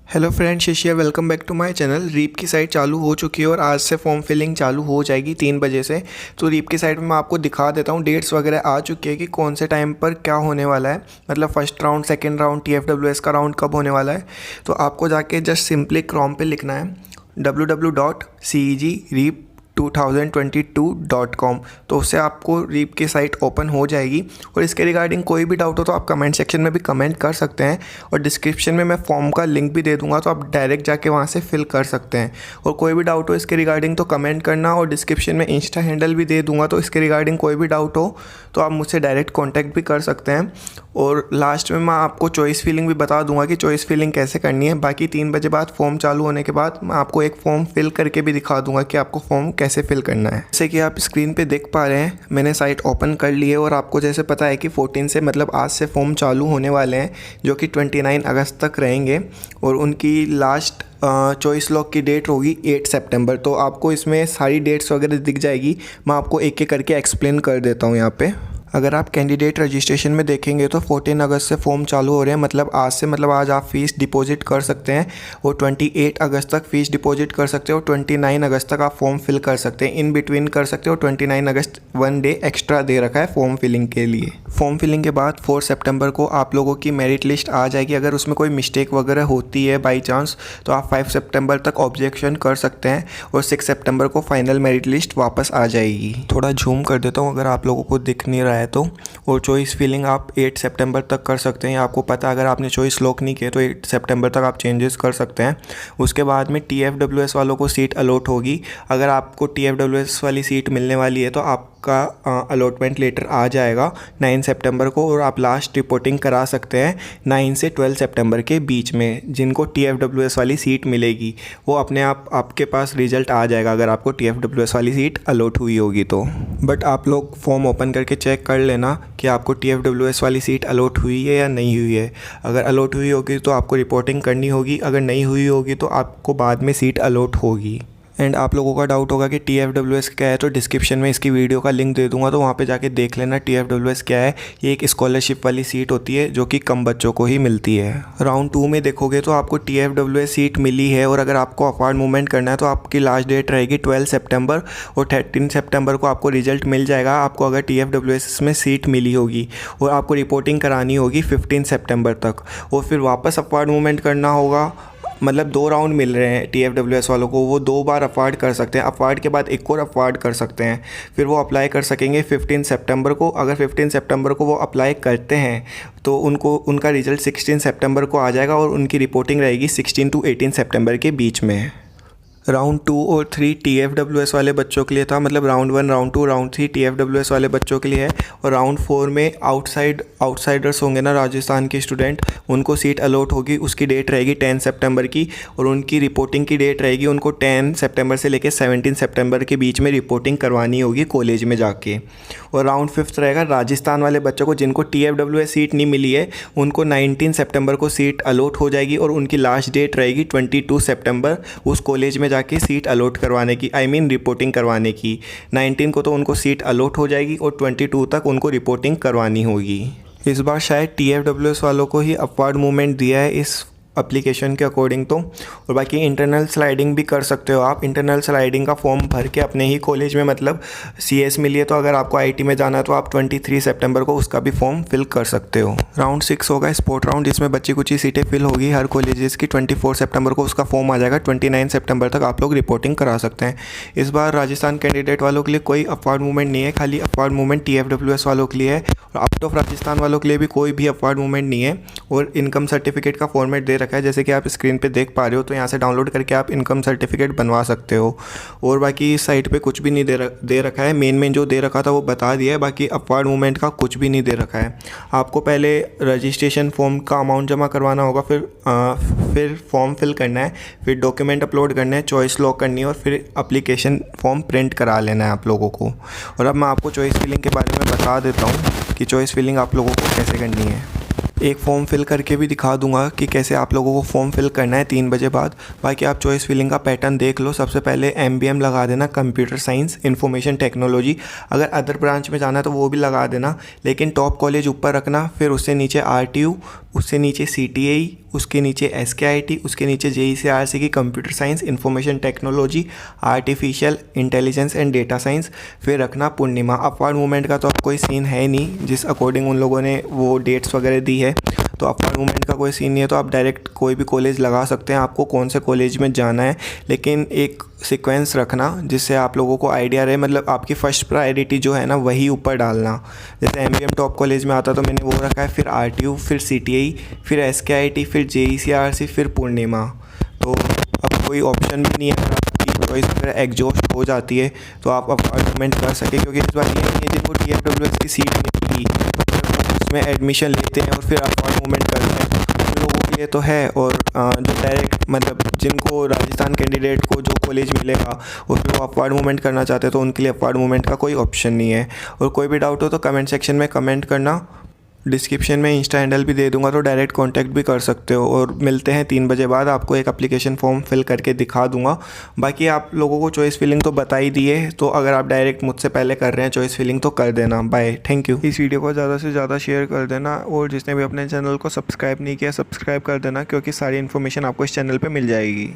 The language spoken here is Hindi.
हेलो फ्रेंड, शिशियर welcome back to my channel. रीप की साइट चालू हो चुकी है और आज से फॉर्म फिलिंग चालू हो जाएगी 3 बजे से। तो रीप की साइट में मैं आपको दिखा देता हूँ, डेट्स वगैरह आ चुकी है कि कौन से टाइम पर क्या होने वाला है, मतलब first round, second round, TFWS का राउंड कब होने वाला है। तो आपको जाके जस्ट सिंपली क्रोम पे लिखना है www.cegreep2022.com। तो उससे आपको रीप की साइट ओपन हो जाएगी। और इसके रिगार्डिंग कोई भी डाउट हो तो आप कमेंट सेक्शन में भी कमेंट कर सकते हैं, और डिस्क्रिप्शन में मैं फॉर्म का लिंक भी दे दूंगा, तो आप डायरेक्ट जाके वहां से फिल कर सकते हैं। और कोई भी डाउट हो इसके रिगार्डिंग तो कमेंट करना, और डिस्क्रिप्शन में इंस्टा हैंडल भी दे दूंगा, तो इसके रिगार्डिंग कोई भी डाउट हो तो आप मुझसे डायरेक्ट कॉन्टैक्ट भी कर सकते हैं। और लास्ट में मैं आपको चॉइस फिलिंग भी बता दूंगा कि चॉइस फिलिंग कैसे करनी है। बाकी 3 बजे बाद फॉर्म चालू होने के बाद मैं आपको एक फॉर्म फिल करके भी दिखा दूंगा कि आपको फॉर्म कैसे फिल करना है। जैसे कि आप स्क्रीन पे देख पा रहे हैं, मैंने साइट ओपन कर ली है। और आपको जैसे पता है कि 14 से, मतलब आज से फॉर्म चालू होने वाले हैं, जो कि 29 अगस्त तक रहेंगे। और उनकी लास्ट चॉइस लॉक की डेट होगी 8 सितंबर। तो आपको इसमें सारी डेट्स वगैरह दिख जाएगी। मैं आपको एक एक करके एक्सप्लेन कर देता हूँ यहाँ पे। अगर आप कैंडिडेट रजिस्ट्रेशन में देखेंगे तो 14 अगस्त से फॉर्म चालू हो रहे हैं, मतलब आज से, मतलब आज आप फ़ीस डिपॉजिट कर सकते हैं और 28 अगस्त तक फ़ीस डिपॉजिट कर सकते हैं और 29 अगस्त तक आप फॉर्म फिल कर सकते हैं, इन बिटवीन कर सकते हो। 29 अगस्त 1 डे एक्स्ट्रा दे रखा है फॉर्म फिलिंग के लिए। फॉर्म फिलिंग के बाद 4 सितंबर को आप लोगों की मेरिट लिस्ट आ जाएगी। अगर उसमें कोई मिस्टेक वगैरह होती है बाई चांस, तो आप 5 सितंबर तक ऑब्जेक्शन कर सकते हैं और 6 सितंबर को फाइनल मेरिट लिस्ट वापस आ जाएगी। थोड़ा जूम कर देता हूँ अगर आप लोगों को दिख नहीं रहा है तो। और चॉइस फिलिंग आप 8 सितंबर तक कर सकते हैं। आपको पता है, अगर आपने चॉइस लॉक नहीं किया तो 8 सितंबर तक आप चेंजेस कर सकते हैं। उसके बाद में TFWS वालों को सीट अलॉट होगी। अगर आपको TFWS वाली सीट मिलने वाली है तो आपका अलॉटमेंट लेटर आ जाएगा 9 सितंबर को, और आप लास्ट रिपोर्टिंग करा सकते हैं 9 से 12 सितंबर के बीच में। जिनको TFWS वाली सीट मिलेगी वो अपने आप आपके पास रिजल्ट आ जाएगा, अगर आपको TFWS वाली सीट अलॉट हुई होगी तो। बट आप लोग फॉर्म ओपन करके चेक कर लेना कि आपको TFWS वाली सीट अलॉट हुई है या नहीं हुई है। अगर अलॉट हुई होगी तो आपको रिपोर्टिंग करनी होगी, अगर नहीं हुई होगी तो आपको बाद में सीट अलॉट होगी। एंड आप लोगों का डाउट होगा कि TFWS क्या है, तो डिस्क्रिप्शन में इसकी वीडियो का लिंक दे दूंगा, तो वहाँ पे जाके देख लेना TFWS क्या है। ये एक स्कॉलरशिप वाली सीट होती है जो कि कम बच्चों को ही मिलती है। राउंड 2 में देखोगे तो आपको TFWS सीट मिली है, और अगर आपको अपवार्ड मूवमेंट करना है तो आपकी लास्ट डेट रहेगी 12 सितंबर, और 13 सितंबर को आपको रिजल्ट मिल जाएगा आपको, अगर TFWS में सीट मिली होगी। और आपको रिपोर्टिंग करानी होगी 15 सितंबर तक, और फिर वापस अपवार्ड मूवमेंट करना होगा। मतलब 2 राउंड मिल रहे हैं TFWS वालों को, वो 2 बार अपवार्ड कर सकते हैं। अपवार्ड के बाद एक और अपवार्ड कर सकते हैं, फिर वो अप्लाई कर सकेंगे 15 सितंबर को। अगर 15 सितंबर को वो अप्लाई करते हैं तो उनका रिजल्ट 16 सितंबर को आ जाएगा, और उनकी रिपोर्टिंग रहेगी 16 to 18 सितंबर के बीच में। राउंड 2 और 3 TFWS वाले बच्चों के लिए था, मतलब राउंड 1, राउंड 2, राउंड 3 TFWS वाले बच्चों के लिए है। और राउंड 4 में आउटसाइडर्स होंगे ना, राजस्थान के स्टूडेंट, उनको सीट अलॉट होगी। उसकी डेट रहेगी 10 सितंबर की, और उनकी रिपोर्टिंग की डेट रहेगी, उनको 10 सितंबर से लेकर 17 सितंबर के बीच में रिपोर्टिंग करवानी होगी कॉलेज में जाके। और राउंड 5 रहेगा राजस्थान वाले बच्चों को, जिनको TFWS सीट नहीं मिली है, उनको 19 सितंबर को सीट अलॉट हो जाएगी, और उनकी लास्ट डेट रहेगी 22 सितंबर उस कॉलेज में जाके सीट अलॉट करवाने की, रिपोर्टिंग करवाने की। 19 को तो उनको सीट अलॉट हो जाएगी, और 22 तक उनको रिपोर्टिंग करवानी होगी। इस बार शायद TFWS वालों को ही अपवार्ड मूवमेंट दिया है इस एप्लीकेशन के अकॉर्डिंग तो। और बाकी इंटरनल स्लाइडिंग भी कर सकते हो आप। इंटरनल स्लाइडिंग का फॉर्म भर के अपने ही कॉलेज में, मतलब CS मिली है तो अगर आपको IIT में जाना है तो आप 23 सितंबर को उसका भी फॉर्म फिल कर सकते हो। राउंड 6 होगा स्पोर्ट राउंड, जिसमें बच्ची कुछ ही सीटें फिल होगी हर कॉलेजेस की। 24 सितंबर को उसका फॉर्म आ जाएगा। 29 सितंबर तक आप लोग रिपोर्टिंग करा सकते हैं। इस बार राजस्थान कैंडिडेट वालों के लिए कोई अपवार्ड मूवमेंट नहीं है, खाली अपवार्ड मूवमेंट TFWS वालों के लिए है। और आउट ऑफ राजस्थान वालों के लिए भी कोई भी अपवार्ड मूवमेंट नहीं है। और इनकम सर्टिफिकेट का फॉर्मेट दे रखा है, जैसे कि आप स्क्रीन पे देख पा रहे हो, तो यहाँ से डाउनलोड करके आप इनकम सर्टिफिकेट बनवा सकते हो। और बाकी इस साइट पे कुछ भी नहीं दे रखा है। मेन जो दे रखा था वो बता दिया है, बाकी अपवार्ड मूवमेंट का कुछ भी नहीं दे रखा है। आपको पहले रजिस्ट्रेशन फॉर्म का अमाउंट जमा करवाना होगा, फिर फॉर्म फिल करना है, फिर डॉक्यूमेंट अपलोड करना है, चॉइस लॉक करनी है, और फिर एप्लीकेशन फॉर्म प्रिंट करा लेना है आप लोगों को। और अब मैं आपको चॉइस फिलिंग के बारे में बता देता हूँ कि चॉइस फिलिंग आप लोगों को कैसे करनी है। एक फॉर्म फिल करके भी दिखा दूंगा कि कैसे आप लोगों को फॉर्म फिल करना है 3 बजे बाद। बाकी आप चॉइस फिलिंग का पैटर्न देख लो। सबसे पहले MBM लगा देना, कंप्यूटर साइंस इंफॉर्मेशन टेक्नोलॉजी। अगर अदर ब्रांच में जाना है तो वो भी लगा देना, लेकिन टॉप कॉलेज ऊपर रखना। फिर उससे नीचे RTU, उससे नीचे CTI, उसके नीचे SKIT, उसके नीचे JEC की computer science, information technology, artificial intelligence and data science, फिर रखना पूर्णिमा। अपवर्ड मूवमेंट का तो अब कोई सीन है नहीं, जिस अकॉर्डिंग उन लोगों ने वो डेट्स वगैरह दी है, तो अपवर्ड मूवमेंट का कोई सीन नहीं है। तो आप डायरेक्ट कोई भी कॉलेज लगा सकते हैं, आपको कौन से कॉलेज में जाना है, लेकिन एक सीक्वेंस रखना जिससे आप लोगों को आइडिया रहे, मतलब आपकी फ़र्स्ट प्रायोरिटी जो है ना वही ऊपर डालना। जैसे MBM टॉप कॉलेज में आता तो मैंने वो रखा है, फिर RTU, फिर CTI, फिर SKIT, फिर JEC, फिर पूर्णिमा। तो अब कोई ऑप्शन भी नहीं है, अगर आपकी चॉइस अगर एग्जॉस्ट हो जाती है तो आप अपवर्ड मूवमेंट कर सके, क्योंकि इस बार ये नहीं है जिनको TFWS की सीट मिली उसमें एडमिशन लेते हैं और फिर अपवर्ड मूवमेंट करते हैं, उन लोगों के लिए तो है। और जो डायरेक्ट मतलब जिनको राजस्थान कैंडिडेट को जो कॉलेज मिलेगा और फिर वो अपवर्ड मूवमेंट करना चाहते हैं तो उनके लिए अपवर्ड मूवमेंट का कोई ऑप्शन नहीं है। और कोई भी डाउट हो तो कमेंट सेक्शन में कमेंट करना, डिस्क्रिप्शन में इंस्टा हैंडल भी दे दूंगा, तो डायरेक्ट कांटेक्ट भी कर सकते हो। और मिलते हैं 3 बजे बाद, आपको एक एप्लीकेशन फॉर्म फिल करके दिखा दूंगा। बाकी आप लोगों को चॉइस फिलिंग तो बता ही दी है, तो अगर आप डायरेक्ट मुझसे पहले कर रहे हैं चॉइस फिलिंग तो कर देना। Bye, thank you. इस वीडियो को ज़्यादा से ज़्यादा शेयर कर देना, और जिसने भी अपने चैनल को सब्सक्राइब नहीं किया सब्सक्राइब कर देना, क्योंकि सारी इन्फॉर्मेशन आपको इस चैनल पर मिल जाएगी।